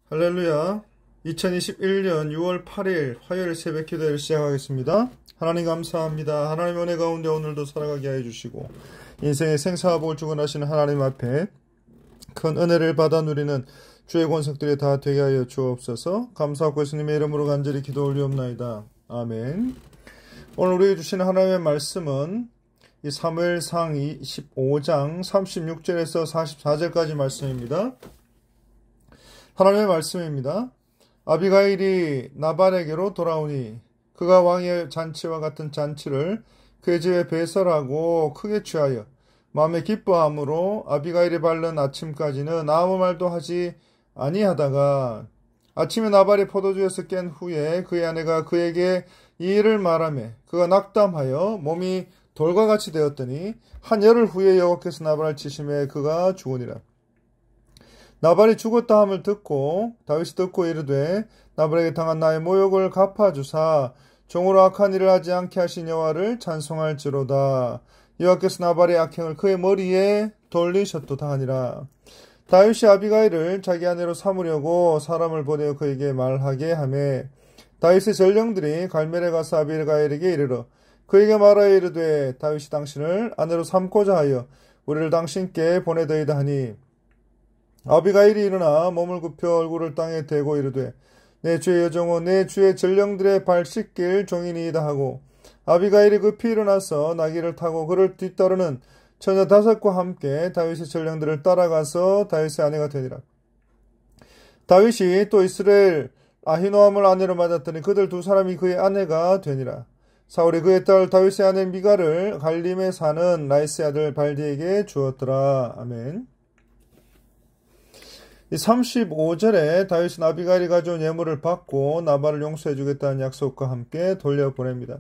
할렐루야. 2021년 6월 8일 화요일 새벽 기도를 시작하겠습니다. 하나님 감사합니다. 하나님 은혜 가운데 오늘도 살아가게 하여 주시고 인생의 생사와 복을 주관하시는 하나님 앞에 큰 은혜를 받아 누리는 주의 권속들이 다 되게 하여 주옵소서. 감사하고 예수님의 이름으로 간절히 기도 올리옵나이다. 아멘. 오늘 우리에게 주시는 하나님의 말씀은 이 사무엘상 25장 36절에서 44절까지 말씀입니다. 하나님의 말씀입니다. 아비가일이 나발에게로 돌아오니 그가 왕의 잔치와 같은 잔치를 그의 집에 배설하고 크게 취하여 마음에 기뻐함으로 아비가일이 바른 아침까지는 아무 말도 하지 아니하다가 아침에 나발이 포도주에서 깬 후에 그의 아내가 그에게 이 일을 말하며 그가 낙담하여 몸이 돌과 같이 되었더니 한 열흘 후에 여호와께서 나발을 치심에 그가 죽으니라. 나발이 죽었다 함을 듣고 다윗이 듣고 이르되 나발에게 당한 나의 모욕을 갚아주사 종으로 악한 일을 하지 않게 하신 여호와를 찬송할지로다. 여호와께서 나발의 악행을 그의 머리에 돌리셨도다 하니라. 다윗이 아비가일을 자기 아내로 삼으려고 사람을 보내어 그에게 말하게 하매 다윗의 전령들이 갈멜에 가서 아비가일에게 이르러 그에게 말하여 이르되 다윗이 당신을 아내로 삼고자 하여 우리를 당신께 보내더이다 하니 아비가일이 일어나 몸을 굽혀 얼굴을 땅에 대고 이르되 내 주의 여종은 내 주의 전령들의 발 씻길 종이니이다 하고 아비가일이 급히 일어나서 나귀를 타고 그를 뒤따르는 처녀 5과 함께 다윗의 전령들을 따라가서 다윗의 아내가 되니라. 다윗이 또 이스라엘 아히노함을 아내로 맞았더니 그들 두 사람이 그의 아내가 되니라. 사울이 그의 딸 다윗의 아내 미가를 갈림에 사는 라이스의 아들 발디에게 주었더라. 아멘. 이 35절에 다윗은 아비가일이 가져온 예물을 받고 나발을 용서해 주겠다는 약속과 함께 돌려보냅니다.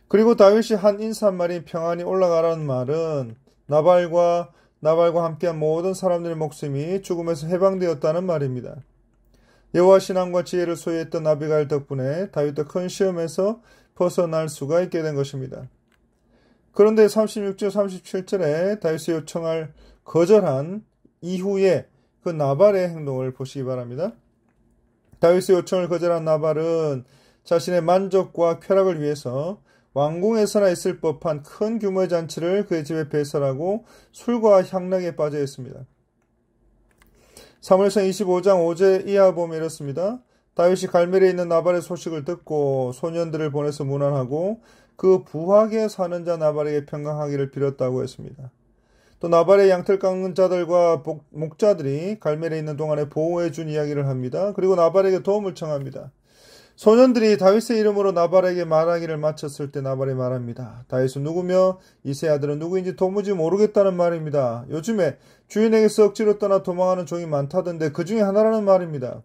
그리고 다윗이 한 인사말인 평안히 올라가라는 말은 나발과 함께한 모든 사람들의 목숨이 죽음에서 해방되었다는 말입니다. 여호와 신앙과 지혜를 소유했던 아비가일 덕분에 다윗도 큰 시험에서 벗어날 수가 있게 된 것입니다. 그런데 36절 37절에 다윗의 요청을 거절한 이후에 그 나발의 행동을 보시기 바랍니다. 다윗의 요청을 거절한 나발은 자신의 만족과 쾌락을 위해서 왕궁에서나 있을 법한 큰 규모의 잔치를 그의 집에 배설하고 술과 향락에 빠져 있습니다. 사무엘상 25장 5절 이하 보면 이렇습니다. 다윗이 갈멜에 있는 나발의 소식을 듣고 소년들을 보내서 문안하고 그 부하게 사는 자 나발에게 평강하기를 빌었다고 했습니다. 또 나발의 양털 깎는 자들과 목자들이 갈멜에 있는 동안에 보호해 준 이야기를 합니다. 그리고 나발에게 도움을 청합니다. 소년들이 다윗의 이름으로 나발에게 말하기를 마쳤을 때 나발이 말합니다. 다윗은 누구며 이새의 아들은 누구인지 도무지 모르겠다는 말입니다. 요즘에 주인에게서 억지로 떠나 도망하는 종이 많다던데 그 중에 하나라는 말입니다.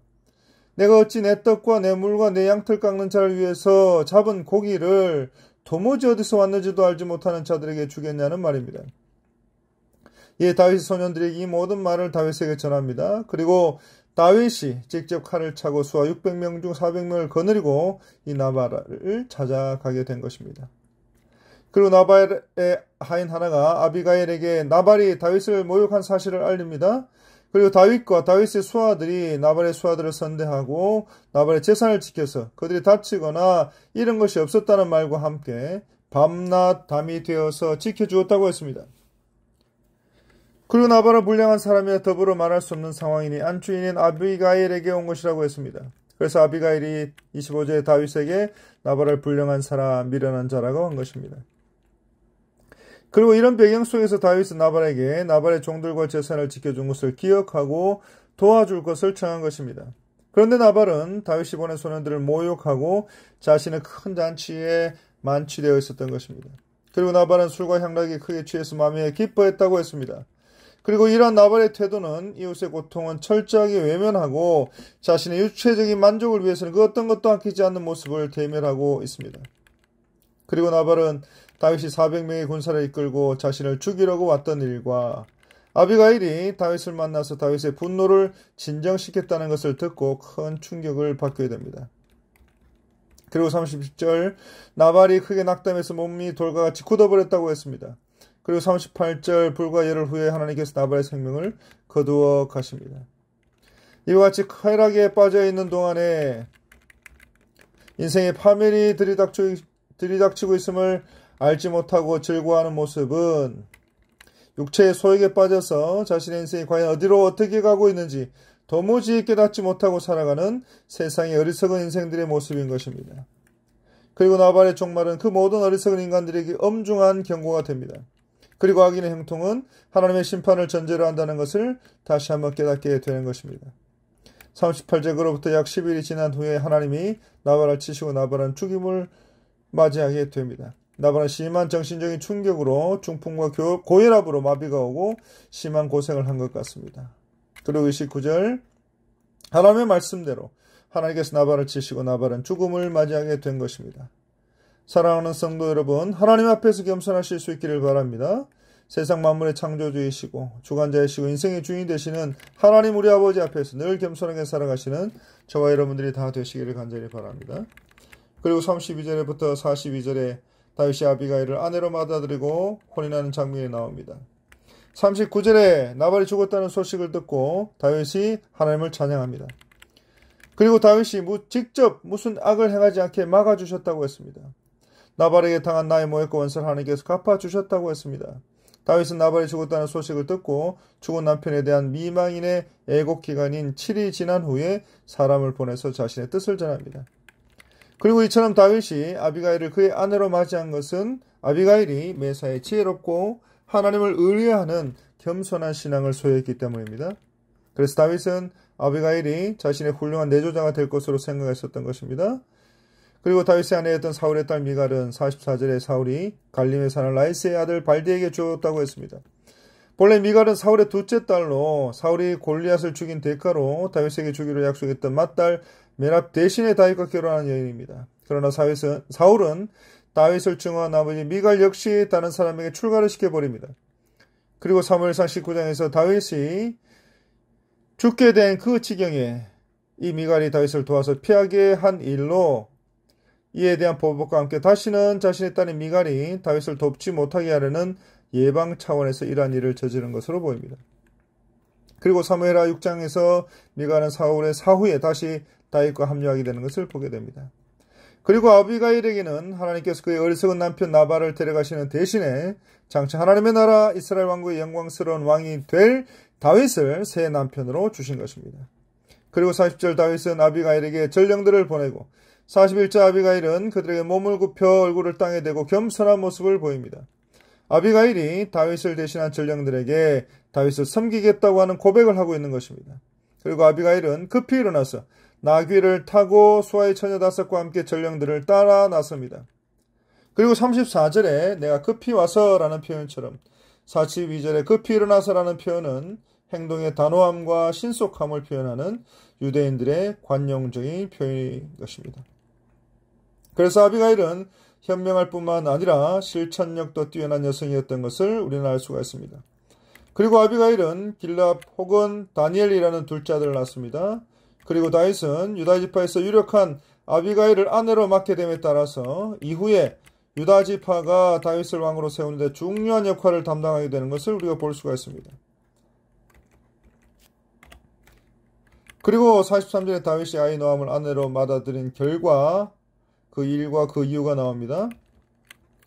내가 어찌 내 떡과 내 물과 내 양털 깎는 자를 위해서 잡은 고기를 도무지 어디서 왔는지도 알지 못하는 자들에게 주겠냐는 말입니다. 이에 다윗의 소년들이 이 모든 말을 다윗에게 전합니다. 그리고 다윗이 직접 칼을 차고 수하 600명 중 400명을 거느리고 이 나발을 찾아가게 된 것입니다. 그리고 나발의 하인 하나가 아비가일에게 나발이 다윗을 모욕한 사실을 알립니다. 그리고 다윗과 다윗의 수하들이 나발의 수하들을 선대하고 나발의 재산을 지켜서 그들이 다치거나 잃은 것이 없었다는 말과 함께 밤낮 담이 되어서 지켜주었다고 했습니다. 그리고 나발을 불량한 사람이라 더불어 말할 수 없는 상황이니 안주인인 아비가일에게 온 것이라고 했습니다. 그래서 아비가일이 25절에 다윗에게 나발을 불량한 사람, 미련한 자라고 한 것입니다. 그리고 이런 배경 속에서 다윗은 나발에게 나발의 종들과 재산을 지켜준 것을 기억하고 도와줄 것을 청한 것입니다. 그런데 나발은 다윗이 보낸 소년들을 모욕하고 자신의 큰 잔치에 만취되어 있었던 것입니다. 그리고 나발은 술과 향락에 크게 취해서 마음에 기뻐했다고 했습니다. 그리고 이러한 나발의 태도는 이웃의 고통은 철저하게 외면하고 자신의 육체적인 만족을 위해서는 그 어떤 것도 아끼지 않는 모습을 대멸하고 있습니다. 그리고 나발은 다윗이 400명의 군사를 이끌고 자신을 죽이려고 왔던 일과 아비가일이 다윗을 만나서 다윗의 분노를 진정시켰다는 것을 듣고 큰 충격을 받게 됩니다. 그리고 30절 나발이 크게 낙담해서 몸이 돌과 같이 굳어버렸다고 했습니다. 그리고 38절 불과 열흘 후에 하나님께서 나발의 생명을 거두어 가십니다. 이와 같이 쾌락에 빠져 있는 동안에 인생의 파멸이 들이닥치고 있음을 알지 못하고 즐거워하는 모습은 육체의 소욕에 빠져서 자신의 인생이 과연 어디로 어떻게 가고 있는지 도무지 깨닫지 못하고 살아가는 세상의 어리석은 인생들의 모습인 것입니다. 그리고 나발의 종말은 그 모든 어리석은 인간들에게 엄중한 경고가 됩니다. 그리고 악인의 형통은 하나님의 심판을 전제로 한다는 것을 다시 한번 깨닫게 되는 것입니다. 38절 그로부터 약 10일이 지난 후에 하나님이 나발을 치시고 나발은 죽임을 맞이하게 됩니다. 나발은 심한 정신적인 충격으로 중풍과 고혈압으로 마비가 오고 심한 고생을 한 것 같습니다. 그리고 29절 하나님의 말씀대로 하나님께서 나발을 치시고 나발은 죽음을 맞이하게 된 것입니다. 사랑하는 성도 여러분, 하나님 앞에서 겸손하실 수 있기를 바랍니다. 세상 만물의 창조주이시고 주관자이시고 인생의 주인이 되시는 하나님 우리 아버지 앞에서 늘 겸손하게 살아가시는 저와 여러분들이 다 되시기를 간절히 바랍니다. 그리고 32절부터 42절에 다윗이 아비가일을 아내로 받아들이고 혼인하는 장면이 나옵니다. 39절에 나발이 죽었다는 소식을 듣고 다윗이 하나님을 찬양합니다. 그리고 다윗이 직접 무슨 악을 행하지 않게 막아주셨다고 했습니다. 나발에게 당한 나의 모욕과 원수를 하나님께서 갚아주셨다고 했습니다. 다윗은 나발이 죽었다는 소식을 듣고 죽은 남편에 대한 미망인의 애곡기간인 7일이 지난 후에 사람을 보내서 자신의 뜻을 전합니다. 그리고 이처럼 다윗이 아비가일을 그의 아내로 맞이한 것은 아비가일이 매사에 지혜롭고 하나님을 의뢰하는 겸손한 신앙을 소유했기 때문입니다. 그래서 다윗은 아비가일이 자신의 훌륭한 내조자가 될 것으로 생각했었던 것입니다. 그리고 다윗의 아내였던 사울의 딸 미갈은 44절에 사울이 갈림에 사는 라이스의 아들 발디에게 주었다고 했습니다. 본래 미갈은 사울의 둘째 딸로 사울이 골리앗을 죽인 대가로 다윗에게 주기로 약속했던 맏딸 메랍 대신에 다윗과 결혼한 여인입니다. 그러나 사울은 다윗을 증오한 아버지 미갈 역시 다른 사람에게 출가를 시켜버립니다. 그리고 사무엘상 19장에서 다윗이 죽게 된 그 지경에 이 미갈이 다윗을 도와서 피하게 한 일로 이에 대한 보복과 함께 다시는 자신의 딸인 미갈이 다윗을 돕지 못하게 하려는 예방 차원에서 이러한 일을 저지른 것으로 보입니다. 그리고 사무엘하 6장에서 미갈은 사울의 사후에 다시 다윗과 합류하게 되는 것을 보게 됩니다. 그리고 아비가일에게는 하나님께서 그의 어리석은 남편 나발을 데려가시는 대신에 장차 하나님의 나라 이스라엘 왕국의 영광스러운 왕이 될 다윗을 새 남편으로 주신 것입니다. 그리고 40절 다윗은 아비가일에게 전령들을 보내고 41절 아비가일은 그들에게 몸을 굽혀 얼굴을 땅에 대고 겸손한 모습을 보입니다. 아비가일이 다윗을 대신한 전령들에게 다윗을 섬기겠다고 하는 고백을 하고 있는 것입니다. 그리고 아비가일은 급히 일어나서 나귀를 타고 수하의 처녀 5과 함께 전령들을 따라 나섭니다. 그리고 34절에 내가 급히 와서라는 표현처럼 42절에 급히 일어나서라는 표현은 행동의 단호함과 신속함을 표현하는 유대인들의 관용적인 표현인 것입니다. 그래서 아비가일은 현명할 뿐만 아니라 실천력도 뛰어난 여성이었던 것을 우리는 알 수가 있습니다. 그리고 아비가일은 길랍 혹은 다니엘이라는 둘째 아들을 낳습니다. 그리고 다윗은 유다지파에서 유력한 아비가일을 아내로 맡게 됨에 따라서 이후에 유다지파가 다윗을 왕으로 세우는데 중요한 역할을 담당하게 되는 것을 우리가 볼 수가 있습니다. 그리고 43절에 다윗이 아히노함을 아내로 받아들인 결과 그 일과 그 이유가 나옵니다.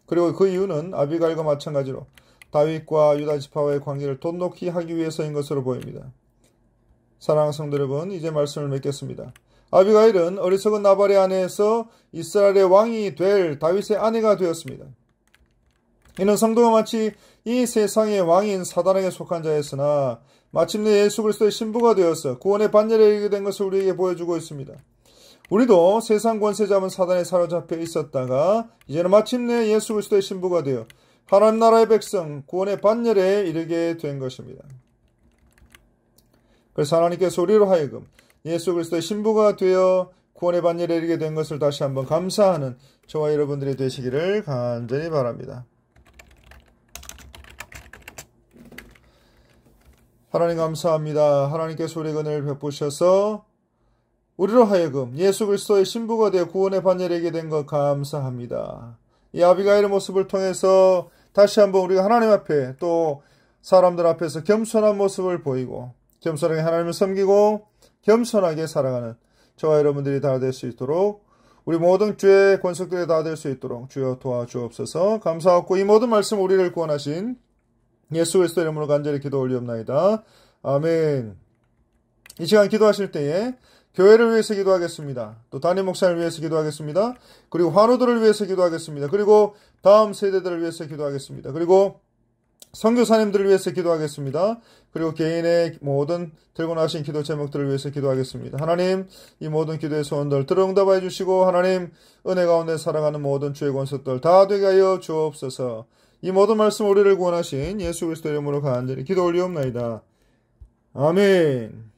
그리고 그 이유는 아비가일과 마찬가지로 다윗과 유다지파와의 관계를 돈독히 하기 위해서인 것으로 보입니다. 사랑하는 성도 여러분, 이제 말씀을 맺겠습니다. 아비가일은 어리석은 나발의 아내에서 이스라엘의 왕이 될 다윗의 아내가 되었습니다. 이는 성도가 마치 이 세상의 왕인 사단에게 속한 자였으나 마침내 예수 그리스도의 신부가 되어서 구원의 반열에 이르게 된 것을 우리에게 보여주고 있습니다. 우리도 세상 권세 잡은 사단에 사로잡혀 있었다가 이제는 마침내 예수 그리스도의 신부가 되어 하나님 나라의 백성 구원의 반열에 이르게 된 것입니다. 그래서 하나님께서 우리로 하여금 예수 그리스도의 신부가 되어 구원의 반열에 이르게 된 것을 다시 한번 감사하는 저와 여러분들이 되시기를 간절히 바랍니다. 하나님 감사합니다. 하나님께서 우리에게 은혜를 베푸셔서 우리로 하여금 예수 그리스도의 신부가 되어 구원의 반열에 이르게 된 것 감사합니다. 이 아비가일의 모습을 통해서 다시 한번 우리가 하나님 앞에 또 사람들 앞에서 겸손한 모습을 보이고 겸손하게 하나님을 섬기고 겸손하게 살아가는 저와 여러분들이 다 될 수 있도록 우리 모든 죄의 권속들이 다 될 수 있도록 주여 도와주옵소서. 감사하고 이 모든 말씀 우리를 구원하신 예수 그리스도 이름으로 간절히 기도 올리옵나이다. 아멘. 이 시간 기도하실 때에 교회를 위해서 기도하겠습니다. 또 담임 목사를 위해서 기도하겠습니다. 그리고 환우들을 위해서 기도하겠습니다. 그리고 다음 세대들을 위해서 기도하겠습니다. 그리고 선교사님들을 위해서 기도하겠습니다. 그리고 개인의 모든 들고 나신 기도 제목들을 위해서 기도하겠습니다. 하나님, 이 모든 기도의 소원들 들응답해 주시고 하나님 은혜 가운데 살아가는 모든 주의 권속들 다 되게 하여 주옵소서. 이 모든 말씀 우리를 구원하신 예수 그리스도 이름으로 간절히 기도 올리옵나이다. 아멘.